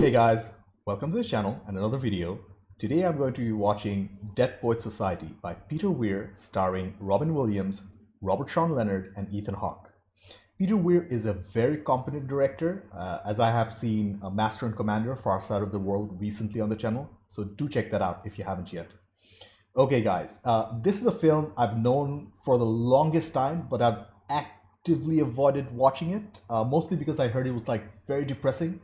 Hey guys, welcome to the channel and another video. Today I'm going to be watching Dead Poets Society by Peter Weir, starring Robin Williams, Robert Sean Leonard, and Ethan Hawke. Peter Weir is a very competent director, as I have seen Master and Commander, Far Side of the World recently on the channel, so do check that out if you haven't yet. Okay guys, this is a film I've known for the longest time, but I've actively avoided watching it, mostly because I heard it was like very depressing.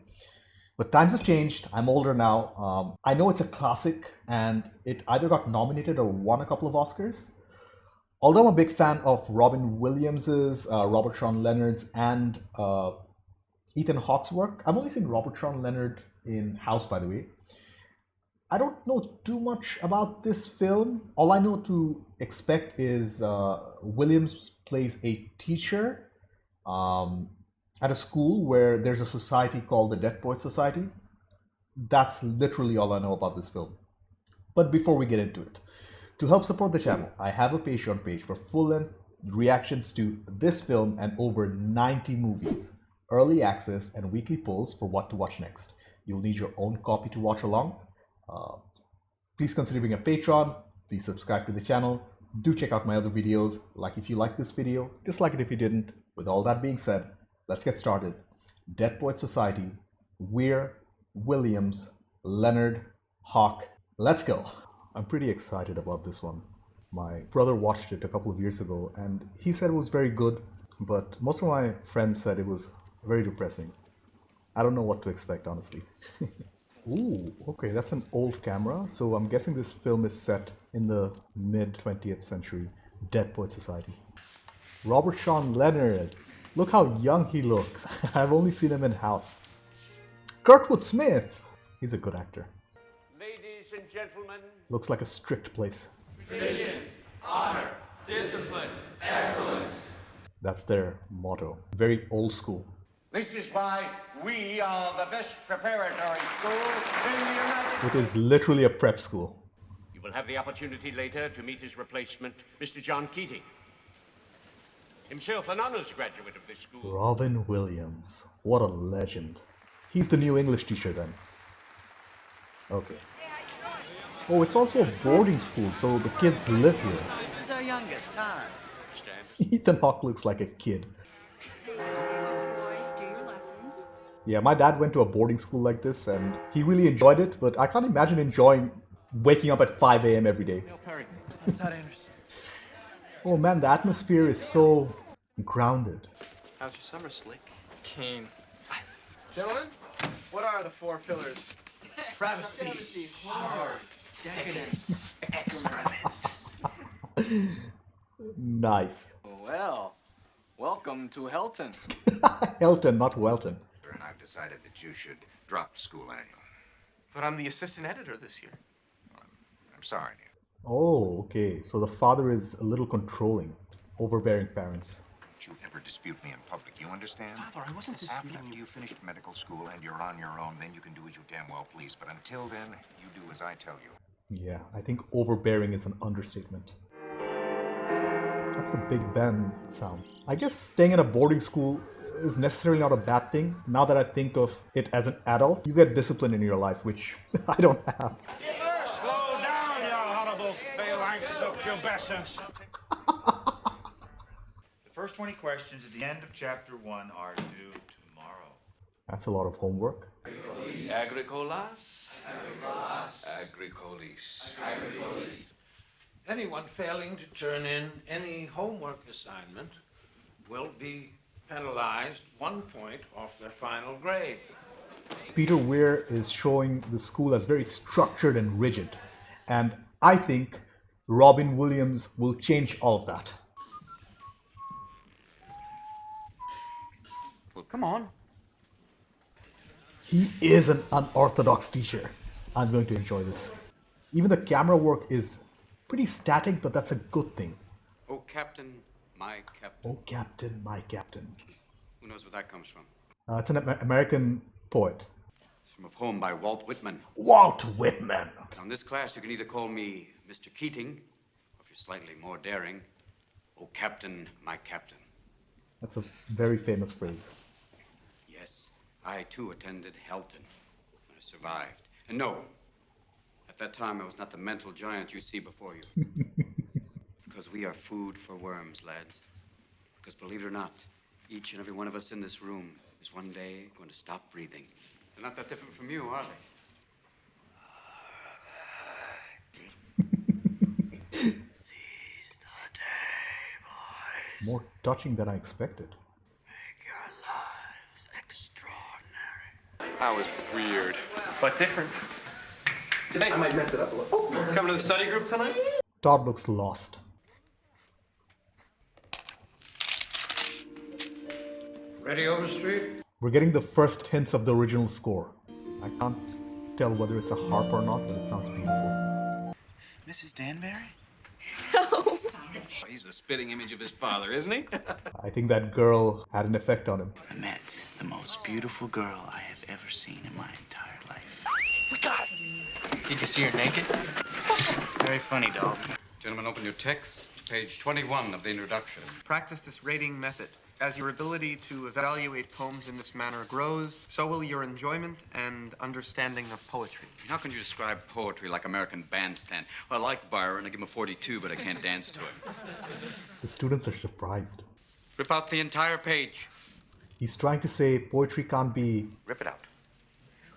But times have changed. I'm older now. I know it's a classic and it either got nominated or won a couple of Oscars. Although I'm a big fan of Robin Williams's, Robert Sean Leonard's, and Ethan Hawke's work. I've only seen Robert Sean Leonard in House, by the way. I don't know too much about this film. All I know to expect is Williams plays a teacher at a school where there's a society called the Dead Poets Society. That's literally all I know about this film. But before we get into it, to help support the channel, I have a Patreon page for full-length reactions to this film and over 90 movies, early access, and weekly polls for what to watch next. You'll need your own copy to watch along. Please consider being a patron. Please subscribe to the channel. Do check out my other videos. Like if you like this video, dislike it if you didn't. With all that being said, let's get started. Dead Poets Society, Weir, Williams, Leonard, Hawke. Let's go. I'm pretty excited about this one. My brother watched it a couple of years ago and he said it was very good, but most of my friends said it was very depressing. I don't know what to expect, honestly. Ooh, okay, that's an old camera, so I'm guessing this film is set in the mid-20th century. Dead Poets Society. Robert Sean Leonard. Look how young he looks. I've only seen him in House. Kurtwood Smith. He's a good actor. Ladies and gentlemen. Looks like a strict place. Tradition, honor, discipline, excellence. That's their motto. Very old school. This is why we are the best preparatory school in the United States. It is literally a prep school. You will have the opportunity later to meet his replacement, Mr. John Keating. Himself an honors graduate of this school. Robin Williams. What a legend. He's the new English teacher then. Okay. Oh, it's also a boarding school, so the kids live here. This is our youngest, Todd. Ethan Hawke looks like a kid. Do your lessons. Yeah, my dad went to a boarding school like this and he really enjoyed it, but I can't imagine enjoying waking up at 5 a.m. every day. Perry, that's how I understand. Oh man, the atmosphere is so grounded. How's your summer, Slick? Keen. Gentlemen, what are the four pillars? Travesty, horror, decadence, excrement. Nice. Well, welcome to Helton. Helton, not Welton. And I've decided that you should drop the school annual. But I'm the assistant editor this year. I'm sorry, Neil. Oh, okay. So the father is a little controlling, overbearing parents. Don't you ever dispute me in public, you understand? Father, I wasn't disputing After you. you finish medical school and you're on your own, then you can do as you damn well please. But until then, you do as I tell you. Yeah, I think overbearing is an understatement. That's the Big Ben sound. I guess staying in a boarding school is necessarily not a bad thing. Now that I think of it as an adult, you get discipline in your life, which I don't have. Slow down, you horrible phalanx of pubescence. The first 20 questions at the end of chapter 1 are due tomorrow. That's a lot of homework. Agricolas? Agricolis. Anyone failing to turn in any homework assignment will be penalized 1 point off their final grade. Peter Weir is showing the school as very structured and rigid. And I think Robin Williams will change all of that. Well, come on. He is an unorthodox teacher. I'm going to enjoy this. Even the camera work is pretty static, but that's a good thing. Oh, Captain, my Captain. Oh, Captain, my Captain. Who knows where that comes from? It's an American poet. It's from a poem by Walt Whitman. Walt Whitman. On this class, you can either call me Mr. Keating, or if you're slightly more daring, oh, Captain, my Captain. That's a very famous phrase. Yes, I too attended Helton. have survived. And no, at that time I was not the mental giant you see before you. Because we are food for worms, lads. Because believe it or not, each and every one of us in this room is one day going to stop breathing. They're not that different from you, are they? Seize the day, boys. More touching than I expected. Make your lives extraordinary. That was weird. But different. Today I might mess it up a little. Oh, coming to the study group tonight? Todd looks lost. Ready, Overstreet? We're getting the first hints of the original score. I can't tell whether it's a harp or not, but it sounds beautiful. Mrs. Danbury? He's a spitting image of his father, isn't he? I think that girl had an effect on him. I met the most beautiful girl I have ever seen in my entire life. We got it. Did you see her naked? Very funny, dog. Gentlemen, open your text, page 21 of the introduction. Practice this rating method. As your ability to evaluate poems in this manner grows, so will your enjoyment and understanding of poetry. How can you describe poetry like American Bandstand? Well, I like Byron, I give him a 42, but I can't dance to it. The students are surprised. Rip out the entire page. He's trying to say poetry can't be... Rip it out.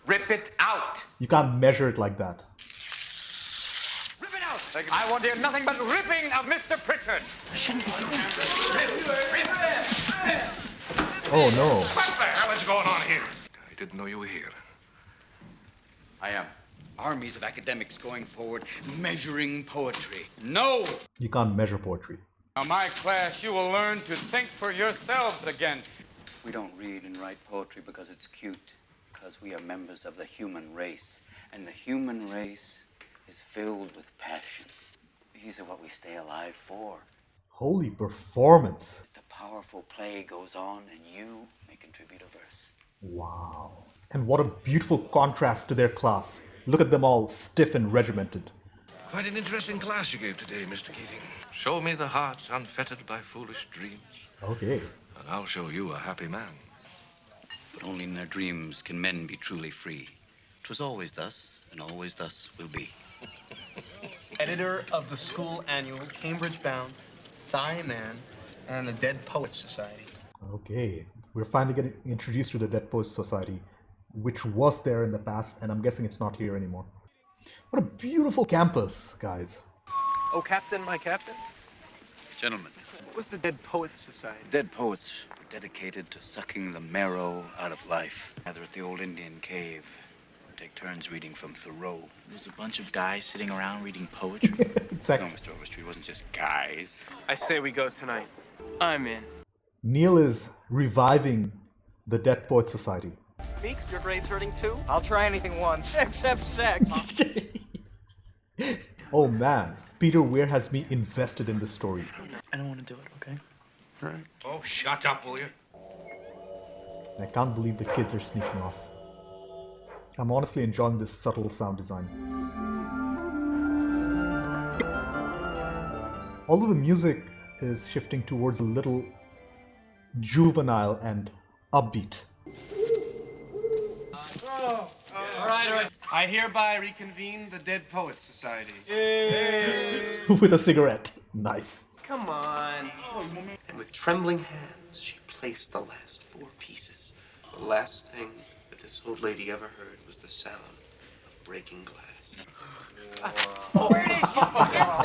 Rip it out! You can't measure it like that. Rip it out! I want to hear nothing but ripping of Mr. Pritchard. Oh no. What the hell is going on here? I didn't know you were here. I am. Armies of academics going forward, measuring poetry. No! You can't measure poetry. Now, my class, you will learn to think for yourselves again. We don't read and write poetry because it's cute, because we are members of the human race. And the human race is filled with passion. These are what we stay alive for. Holy performance. The powerful play goes on, and you may contribute a verse. Wow. And what a beautiful contrast to their class. Look at them all stiff and regimented. Quite an interesting class you gave today, Mr. Keating. Show me the heart unfettered by foolish dreams, Okay. and I'll show you a happy man. But only in their dreams can men be truly free. 'Twas always thus, and always thus will be. Editor of the school annual, Cambridge Bound, Thigh Man, and the Dead Poets Society. Okay. We're finally getting introduced to the Dead Poets Society, which was there in the past, and I'm guessing it's not here anymore. What a beautiful campus, guys. Oh, Captain, my captain. Gentlemen, What was the Dead Poets Society? dead poets were dedicated to sucking the marrow out of life. Gather at the old Indian cave. Take turns reading from Thoreau. There's a bunch of guys sitting around reading poetry. No, Exactly. Mr. Overstreet, it wasn't just guys. I say we go tonight. I'm in. Neil is reviving the Dead Poets Society. Meeks, your grade's hurting too? I'll try anything once, except sex. Oh man, Peter Weir has me invested in this story. I don't want to do it, okay? Oh, shut up, will you? I can't believe the kids are sneaking off. I'm honestly enjoying this subtle sound design. Although the music is shifting towards a little juvenile and upbeat. All right. I hereby reconvene the Dead Poets Society. With a cigarette. Nice. Come on. And with trembling hands, she placed the last 4 pieces. The last thing that this old lady ever heard was the sound of breaking glass. Where did you get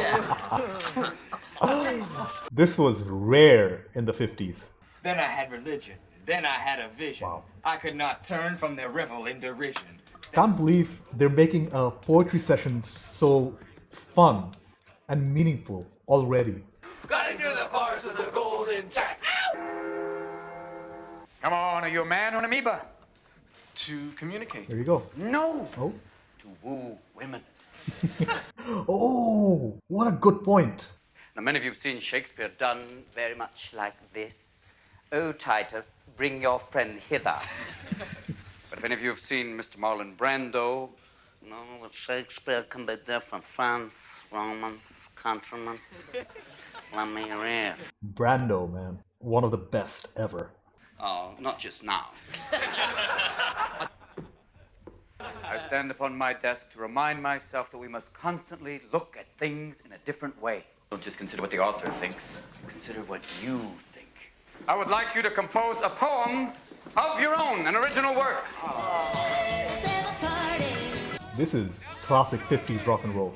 that? This was rare in the 50s. Then I had religion. Then I had a vision. Wow. I could not turn from their revel in derision. Can't believe they're making a poetry session so fun and meaningful already. Got into the forest with a golden jack. Come on, are you a man or an amoeba? To communicate. There you go. No. Oh. To woo women. Oh, what a good point. Now, many of you have seen Shakespeare done very much like this. Oh, Titus, bring your friend hither. But if any of you have seen Mr. Marlon Brando, no, that Shakespeare can be different. France, Romans, countrymen. Lend me your ears. Brando, man. One of the best ever. Oh, not just now. I stand upon my desk to remind myself that we must constantly look at things in a different way. Don't just consider what the author thinks. Consider what you think. I would like you to compose a poem of your own, an original work. This is classic 50s rock and roll.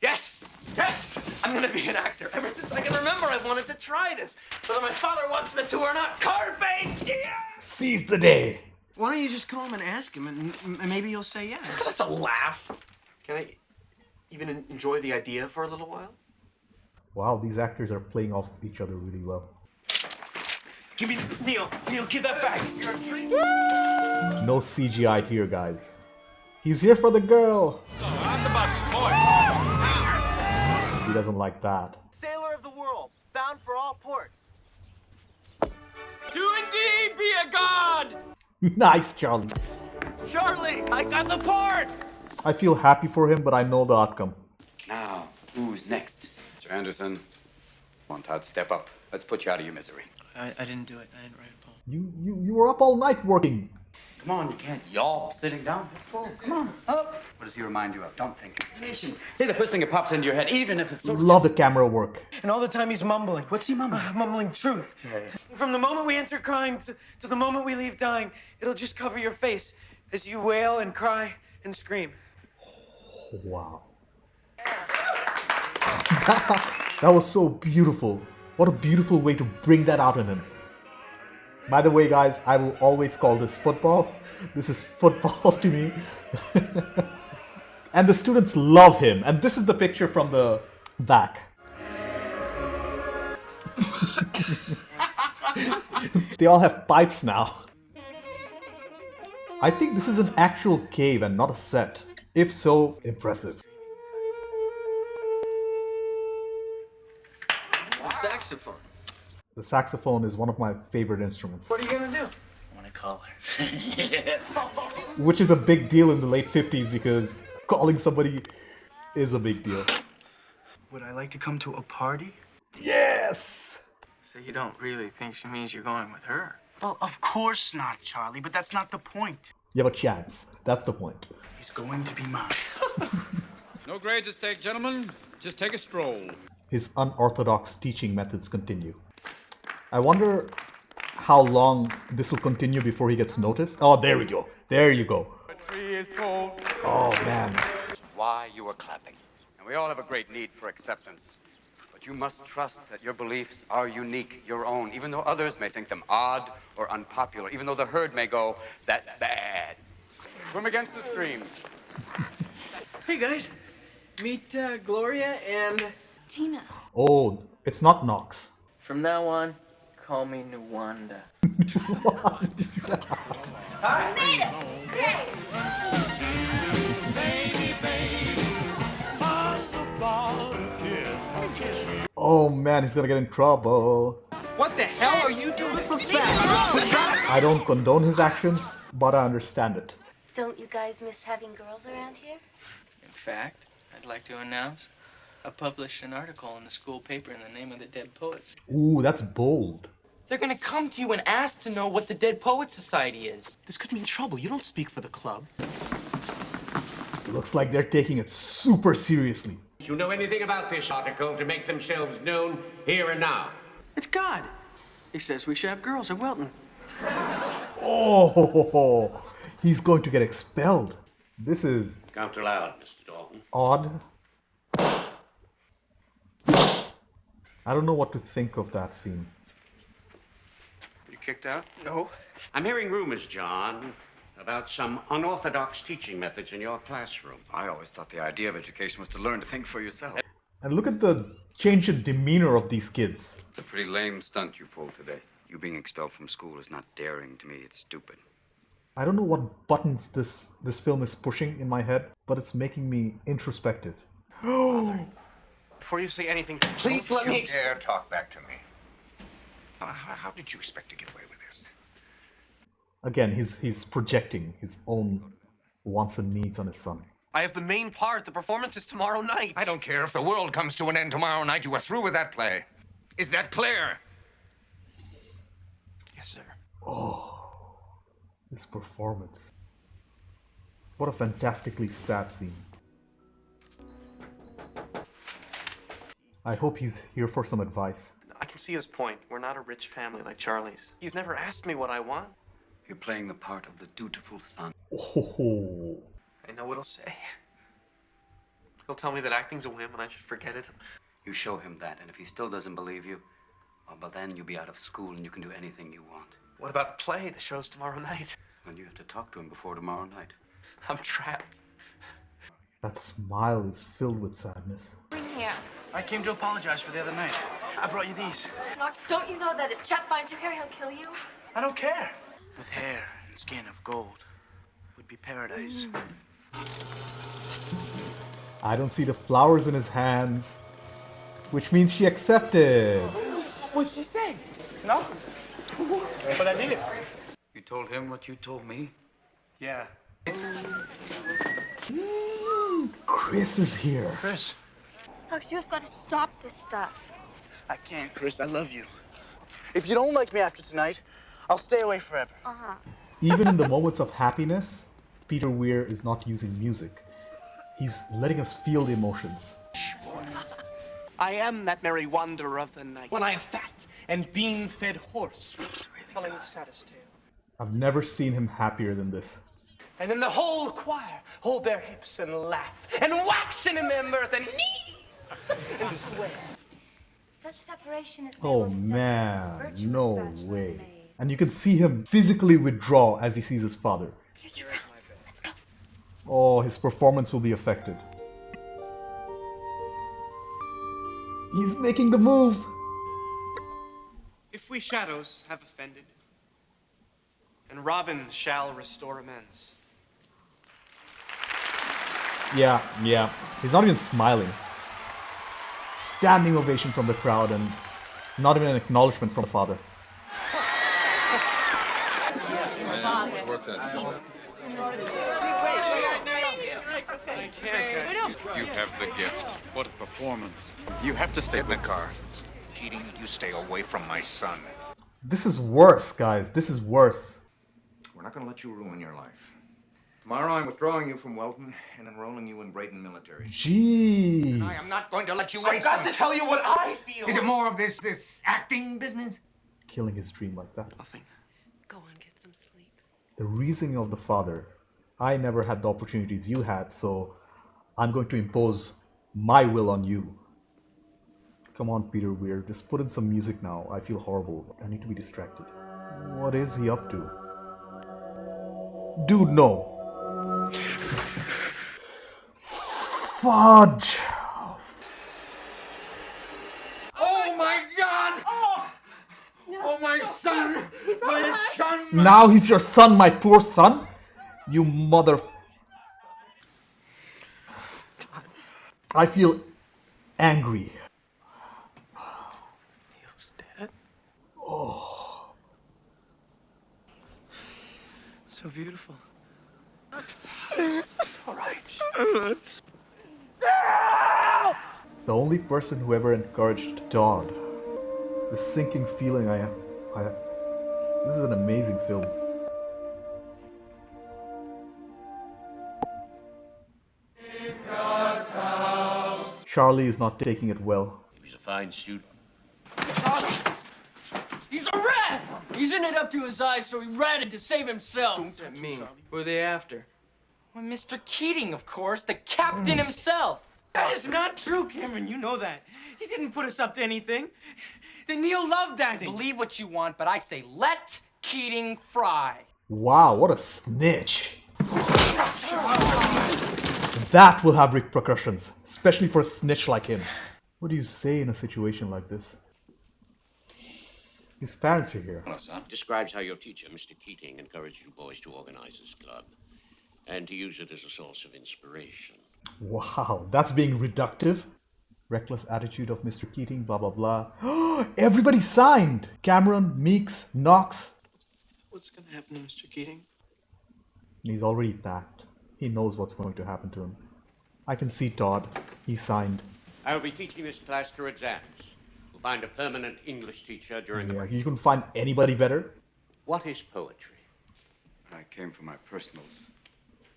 Yes! Yes! I'm gonna be an actor. Ever since I can remember, I wanted to try this. Whether my father wants me to or not. Carpe Diem! Seize the day! Why don't you just call him and ask him, and maybe he'll say yes. That's a laugh. Can I even enjoy the idea for a little while? Wow, these actors are playing off each other really well. Give me, Neil, give that back. No CGI here, guys. He's here for the girl! On the bus, boys. He doesn't like that. Sailor of the world, bound for all ports. To indeed be a god! Nice, Charlie. Charlie, I got the part! I feel happy for him, but I know the outcome. Now, who's next? Mr. Anderson. Come on, Todd, step up. Let's put you out of your misery. I didn't do it. I didn't write a poem. You were up all night working. Come on, you can't yawp sitting down. Let's go. Come on, up. What does he remind you of? Don't think. Nation. Say the first thing that pops into your head, even if it's... Love the camera work. And all the time he's mumbling. What's he mumbling? Mumbling truth. From the moment we enter crying to the moment we leave dying, it'll just cover your face as you wail and cry and scream. Wow. That was so beautiful. What a beautiful way to bring that out in him. By the way, guys, I will always call this football. This is football to me. And the students love him. And this is the picture from the back. They all have pipes now. I think this is an actual cave and not a set. If so, impressive. Saxophone. The saxophone is one of my favorite instruments. What are you gonna do? I want to call her. Which is a big deal in the late 50s because calling somebody is a big deal. Would I like to come to a party? Yes! So you don't really think she means you're going with her? Well, of course not, Charlie, but that's not the point. You have a chance. That's the point. He's going to be mine. No grades at stake, gentlemen. Just take a stroll. His unorthodox teaching methods continue. I wonder how long this will continue before he gets noticed. Oh, there we go. There you go. The tree is cold. Oh, man. Why you are clapping. And we all have a great need for acceptance. But you must trust that your beliefs are unique, your own, even though others may think them odd or unpopular, even though the herd may go, that's bad. Swim against the stream. Hey guys, meet Gloria and... Tina. Oh, it's not Knox. From now on, call me Nwanda. Oh man, he's gonna get in trouble. What the hell are you doing? I don't condone his actions, but I understand it. Don't you guys miss having girls around here? In fact, I'd like to announce I published an article in the school paper in the name of the dead poets. Ooh, that's bold. They're gonna come to you and ask to know what the Dead Poets Society is. This could mean trouble. You don't speak for the club. Looks like they're taking it super seriously. You know anything about this article to make themselves known here and now? It's God. He says we should have girls at Wilton. Oh, he's going to get expelled. This is Count aloud, Mr. Dalton. odd. I don't know what to think of that scene. You kicked out? No. I'm hearing rumors, John, about some unorthodox teaching methods in your classroom. I always thought the idea of education was to learn to think for yourself. And look at the change in demeanor of these kids. It's a pretty lame stunt you pulled today. You being expelled from school is not daring to me. It's stupid. I don't know what buttons this film is pushing in my head, but it's making me introspective. Before you say anything, please let me... dare talk back to me. How did you expect to get away with this? Again, he's projecting his own wants and needs on his son. I have the main part. The performance is tomorrow night. I don't care if the world comes to an end tomorrow night. You are through with that play. Is that clear? Yes, sir. Oh, this performance. What a fantastically sad scene. I hope he's here for some advice. I can see his point. We're not a rich family like Charlie's. He's never asked me what I want. You're playing the part of the dutiful son. Oh. I know what he'll say. He'll tell me that acting's a whim and I should forget it. You show him that, and if he still doesn't believe you, well, then you'll be out of school and you can do anything you want. What about the play? The show's tomorrow night. Well, you have to talk to him before tomorrow night. I'm trapped. That smile is filled with sadness. Bring here. I came to apologize for the other night. I brought you these. Knox, don't you know that if Chet finds your hair, he'll kill you? I don't care. With hair and skin of gold, would be paradise. I don't see the flowers in his hands, which means she accepted. What'd she say? No? But I did. You told him what you told me? Yeah. Chris is here. Chris. Knox, you have got to stop this stuff. I can't, Chris. I love you. If you don't like me after tonight, I'll stay away forever. Uh-huh. Even in the moments of happiness, Peter Weir is not using music. He's letting us feel the emotions. I am that merry wanderer of the night. When I a fat and bean-fed horse, telling the saddest tale. I've never seen him happier than this. And then the whole choir hold their hips and laugh, and waxen in their mirth, and and swear. Such separation is Oh man, no way. And you can see him physically withdraw as he sees his father. Oh, his performance will be affected. He's making the move. If we shadows have offended, and Robin shall restore amends. Yeah. He's not even smiling. Standing ovation from the crowd and not even an acknowledgement from the father. You have the gift. What a performance. You have to stay in the car. Keating, you stay away from my son. This is worse, guys. This is worse. We're not going to let you ruin your life. Tomorrow I'm withdrawing you from Welton and enrolling you in Brayton Military. Jeez. And I am not going to let you I've waste got them. to tell you what I feel. Is it more of this acting business? Killing his dream like that. Nothing. Go on, get some sleep. The reasoning of the father. I never had the opportunities you had, so I'm going to impose my will on you. Come on, Peter Weir, just put in some music now. I feel horrible. I need to be distracted. What is he up to? Dude, no. Fudge! Oh my God! Oh my son! My son! Now he's your son, my poor son? You mother... I feel angry. He was dead? Oh. So beautiful. It's all right. The only person who ever encouraged Todd. The sinking feeling I this is an amazing film. Charlie is not taking it well. He's a fine student. He's a rat! He's in it up to his eyes, so he ratted to save himself. I mean, who are they after? Well, Mr. Keating, of course, the captain himself. That is not true, Cameron. You know that. He didn't put us up to anything. Neil loved acting. Believe what you want, but I say let Keating fry. Wow, what a snitch. That will have repercussions, especially for a snitch like him. What do you say in a situation like this? His parents are here. Describes how your teacher, Mr. Keating, encouraged you boys to organize this club and to use it as a source of inspiration. Wow, that's being reductive. Reckless attitude of Mr. Keating, blah, blah, blah. Everybody signed! Cameron, Meeks, Knox. What's going to happen to Mr. Keating? He's already packed. He knows what's going to happen to him. I can see Todd. He signed. I will be teaching this class through exams. We'll find a permanent English teacher during the break. You can find anybody better. What is poetry? I came for my personals.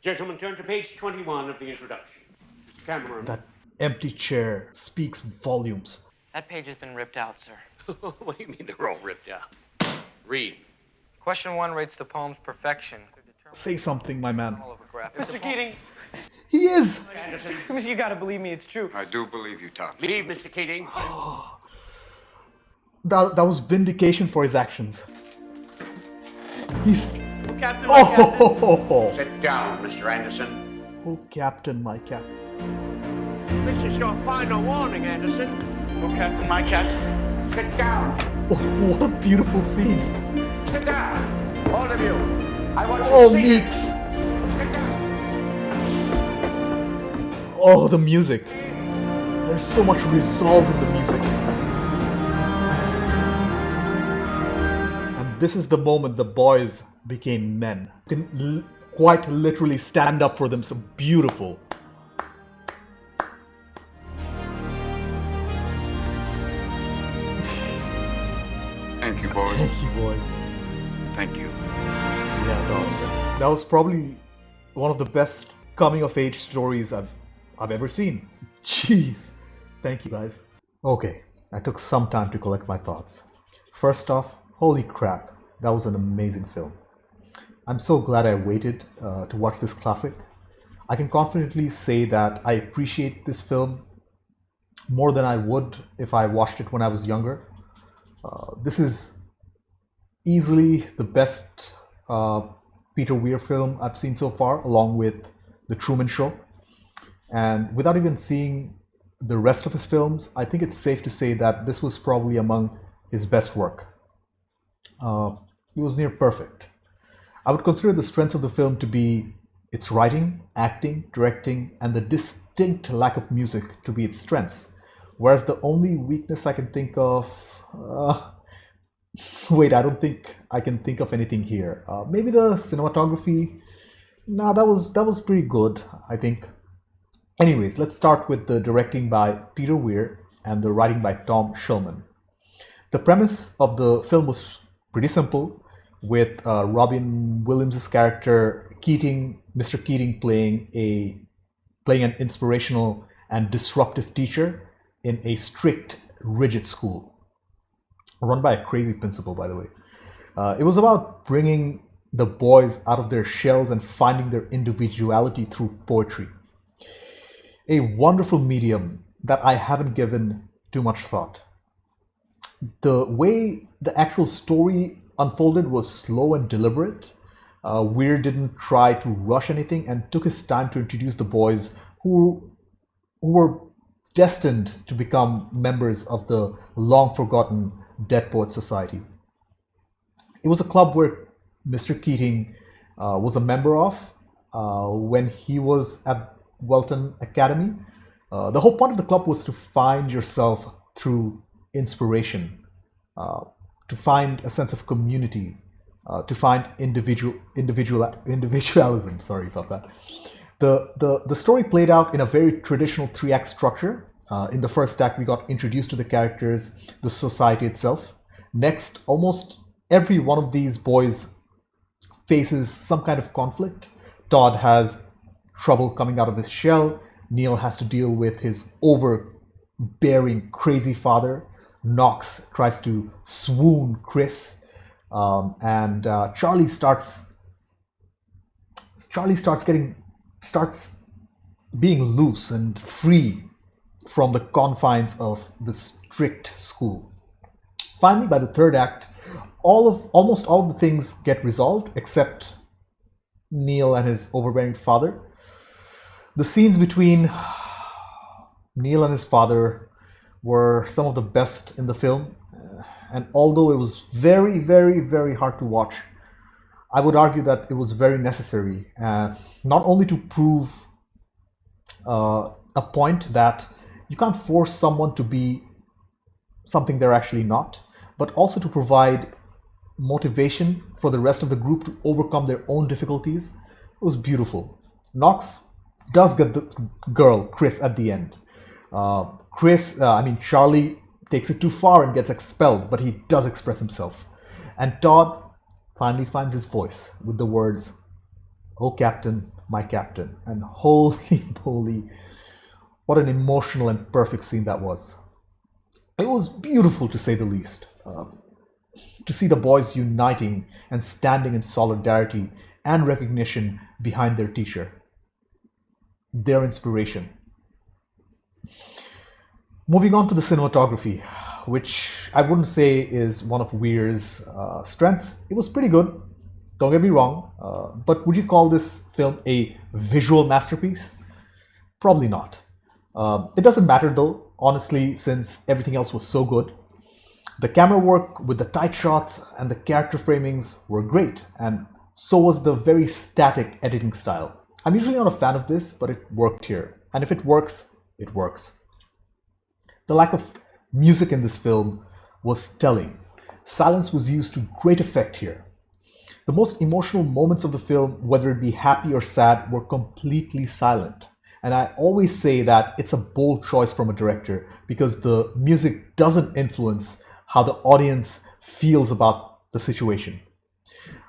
Gentlemen, turn to page 21 of the introduction. Mr. Cameron. That empty chair speaks volumes. That page has been ripped out, sir. What do you mean they're all ripped out? Read. Question 1 rates the poem's perfection. Say something, my man. Mr. Keating. He is! Anderson. You gotta believe me, it's true. I do believe you, Tom. Leave, Mr. Keating. That was vindication for his actions. He's... Captain, my captain. Oh, Sit down, Mr. Anderson. oh, Captain, my captain. This is your final warning, Anderson. Oh, Captain, my captain. Sit down. Oh, what a beautiful scene. Sit down. All of you. I want you Oh, to see Meeks. Sit down. Oh, the music. There's so much resolve in the music. And this is the moment the boys became men. You can quite literally stand up for them. So beautiful. Thank you, boys. Thank you, boys. Thank you. Yeah, that was probably one of the best coming-of-age stories I've ever seen. Jeez. Thank you, guys. Okay, I took some time to collect my thoughts. First off, holy crap, that was an amazing film. I'm so glad I waited to watch this classic. I can confidently say that I appreciate this film more than I would if I watched it when I was younger. This is easily the best Peter Weir film I've seen so far, along with The Truman Show. And without even seeing the rest of his films, I think it's safe to say that this was probably among his best work. It was near perfect. I would consider the strengths of the film to be its writing, acting, directing, and the distinct lack of music to be its strengths. Whereas the only weakness I can think of... wait, I don't think I can think of anything here. Maybe the cinematography? Nah, that was pretty good, I think. Anyways, let's start with the directing by Peter Weir and the writing by Tom Shulman. The premise of the film was pretty simple, with Robin Williams' character Keating, Mr. Keating, playing an inspirational and disruptive teacher in a strict, rigid school, run by a crazy principal, by the way. It was about bringing the boys out of their shells and finding their individuality through poetry. A wonderful medium that I haven't given too much thought. The way the actual story unfolded was slow and deliberate. Weir didn't try to rush anything and took his time to introduce the boys who were destined to become members of the long-forgotten Dead Poets Society. It was a club where Mr. Keating was a member of when he was at Welton Academy. The whole point of the club was to find yourself through inspiration, to find a sense of community, to find individualism. Sorry about that. The story played out in a very traditional 3-act structure. In the first act, we got introduced to the characters, the society itself. Next, almost every one of these boys faces some kind of conflict. Todd has trouble coming out of his shell. Neil has to deal with his overbearing, crazy father. Knox tries to swoon Chris, and Charlie starts being loose and free from the confines of the strict school. Finally, by the third act, almost all the things get resolved except Neil and his overbearing father. The scenes between Neil and his father were some of the best in the film, and although it was very, very, very hard to watch, I would argue that it was very necessary, not only to prove a point that you can't force someone to be something they're actually not, but also to provide motivation for the rest of the group to overcome their own difficulties. It was beautiful. Knox does get the girl, Chris, at the end. Charlie takes it too far and gets expelled, but he does express himself. And Todd finally finds his voice with the words, Oh Captain, My Captain. And holy moly, what an emotional and perfect scene that was. It was beautiful to say the least. To see the boys uniting and standing in solidarity and recognition behind their teacher, their inspiration. Moving on to the cinematography, which I wouldn't say is one of Weir's strengths. It was pretty good, don't get me wrong, but would you call this film a visual masterpiece? Probably not. It doesn't matter though, honestly, since everything else was so good. The camera work with the tight shots and the character framings were great, and so was the very static editing style. I'm usually not a fan of this, but it worked here. And if it works, it works. The lack of music in this film was telling. Silence was used to great effect here. The most emotional moments of the film, whether it be happy or sad, were completely silent. And I always say that it's a bold choice from a director because the music doesn't influence how the audience feels about the situation.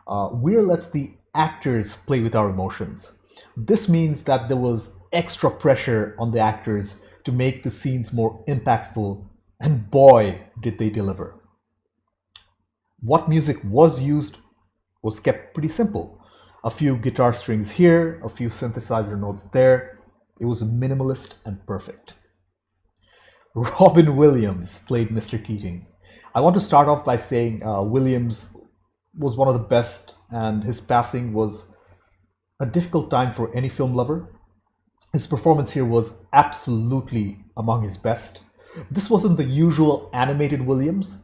Weir lets the actors play with our emotions. This means that there was extra pressure on the actors to make the scenes more impactful, and boy, did they deliver. What music was used was kept pretty simple. A few guitar strings here, a few synthesizer notes there. It was minimalist and perfect. Robin Williams played Mr. Keating. I want to start off by saying Williams was one of the best, and his passing was a difficult time for any film lover. His performance here was absolutely among his best. This wasn't the usual animated Williams.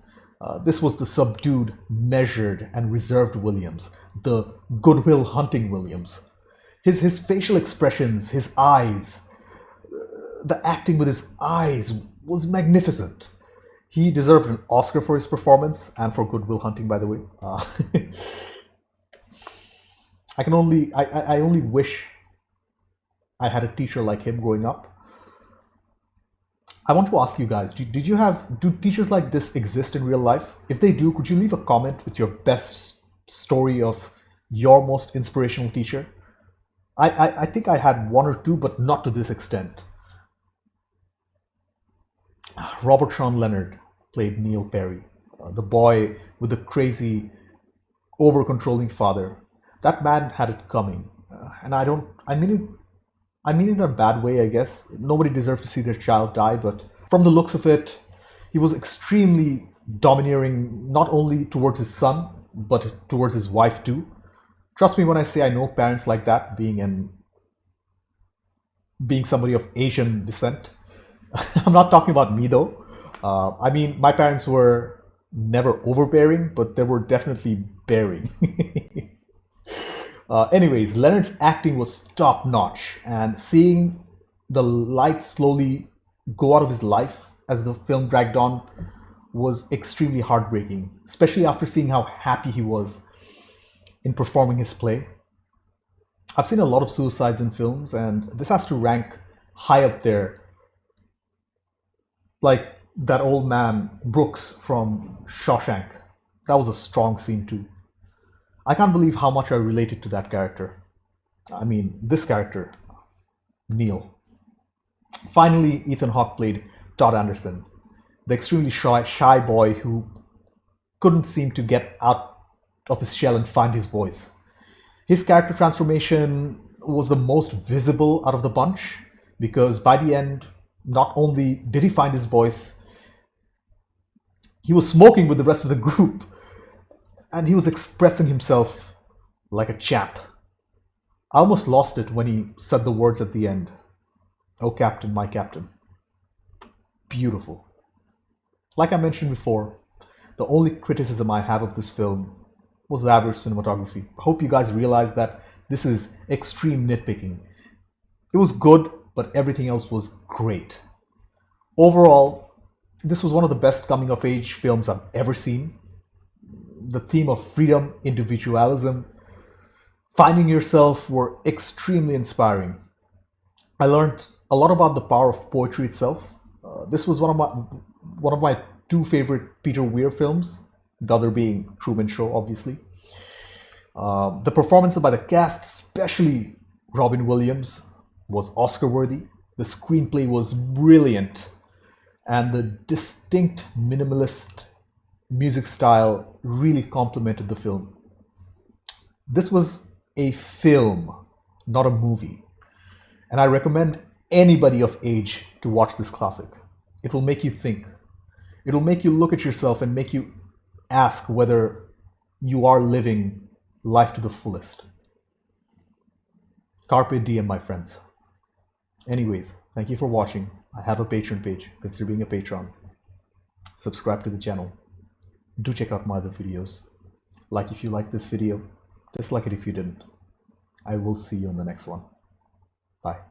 This was the subdued, measured, and reserved Williams, the Good Will Hunting Williams. His facial expressions, his eyes, the acting with his eyes was magnificent. He deserved an Oscar for his performance and for Good Will Hunting, by the way. I only wish I had a teacher like him growing up. I want to ask you guys, do teachers like this exist in real life? If they do, could you leave a comment with your best story of your most inspirational teacher? I think I had one or two, but not to this extent. Robert Sean Leonard played Neil Perry, the boy with the crazy, over-controlling father. That man had it coming, and I mean it in a bad way, I guess. Nobody deserves to see their child die, but from the looks of it, he was extremely domineering, not only towards his son, but towards his wife too. Trust me when I say I know parents like that, being somebody of Asian descent. I'm not talking about me though. I mean, my parents were never overbearing, but they were definitely bearing. Anyways, Leonard's acting was top notch, and seeing the light slowly go out of his life as the film dragged on was extremely heartbreaking, especially after seeing how happy he was in performing his play. I've seen a lot of suicides in films, and this has to rank high up there. Like that old man, Brooks from Shawshank. That was a strong scene too. I can't believe how much I related to that character. I mean, this character, Neil. Finally, Ethan Hawke played Todd Anderson, the extremely shy boy who couldn't seem to get out of his shell and find his voice. His character transformation was the most visible out of the bunch, because by the end, not only did he find his voice, he was smoking with the rest of the group, and he was expressing himself like a champ. I almost lost it when he said the words at the end. Oh Captain, My Captain. Beautiful. Like I mentioned before, the only criticism I have of this film was the average cinematography. I hope you guys realize that this is extreme nitpicking. It was good, but everything else was great. Overall, this was one of the best coming-of-age films I've ever seen. The theme of freedom, individualism, finding yourself were extremely inspiring. I learned a lot about the power of poetry itself. This was one of my two favorite Peter Weir films, the other being Truman Show, obviously. The performances by the cast, especially Robin Williams, was Oscar-worthy. The screenplay was brilliant, and the distinct minimalist music style really complemented the film. This was a film, not a movie, and I recommend anybody of age to watch this classic. It will make you think. It will make you look at yourself and make you ask whether you are living life to the fullest. Carpe Diem, my friends. Anyways, thank you for watching. I have a Patreon page. Consider being a patron. Subscribe to the channel. Do check out my other videos. Like if you like this video. Dislike it if you didn't. I will see you in the next one. Bye.